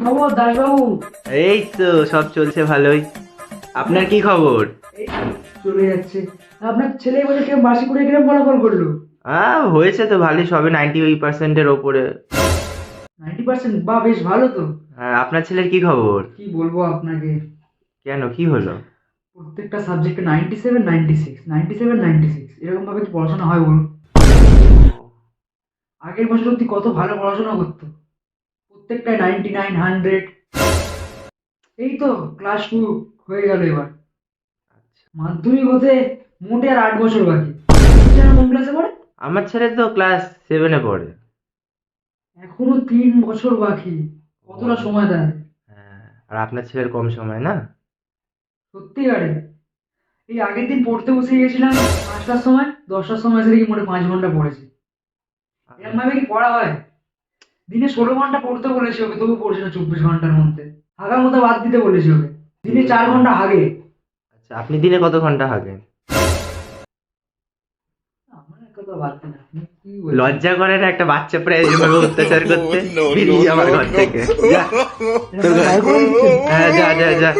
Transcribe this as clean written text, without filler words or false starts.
খবর দাসবাবু? এই তো সব চলছে ভালোই। আপনার কি খবর? এই চলে যাচ্ছে। আপনার ছেলে বলে কেউ বাসি করে কিরম ফলাফল করলো? হয়েছে তো ভালোই, সবে 98%-এর ওপরে। 90%? বা বেশ ভালো তো। হ্যাঁ, আপনার ছেলের কি খবর? কি বলবো আপনাকে, কেন, কি হলো? প্রত্যেকটা সাবজেক্টে 97 96 97 96 এরকম ভাবে কি পড়াশোনা হয় বলুন? আগের বছর অব্দি কত ভালো পড়াশোনা করতো, প্রত্যেকটায় 99 100। এই তো ক্লাস 2 হয়ে গেল এবার, মাধ্যমিক হতে মোটে আর 8 বছর বাকি। আপনার কোন ক্লাসে পড়ে? আমার ছেলে তো ক্লাস 7-এ পড়ে। এখনো 3 বছর বাকি, কতটা সময় দেয়? হ্যাঁ, আর আপনার ছেলের কম সময় না? সত্যিকারে এই আগের দিন পড়তে বসে গেছিলাম 5টার সময়, 10টার সময় এসে দেখি মোটে 5 ঘন্টা পড়েছে। এরকম ভাবে কি পড়া হয়? দিনে 16 ঘন্টা পড়তে বলেছি ওকে, তবু পড়ছে না 24 ঘন্টার মধ্যে। হাগার মতো বাদ দিতে বলেছি ওকে, দিনে 4 ঘন্টা হাগে। আচ্ছা, আপনি দিনে কত ঘন্টা হাগেন? আমার কথা বাদ দিন, আপনি কি বলছেন? লজ্জা করে না একটা বাচ্চা প্রায় এভাবে অত্যাচার করতে? বেরিয়ে যা আমার ঘর থেকে, যা। এরকম ভাবে গায়ে করে দিচ্ছেন? হ্যাঁ, যা যা যা।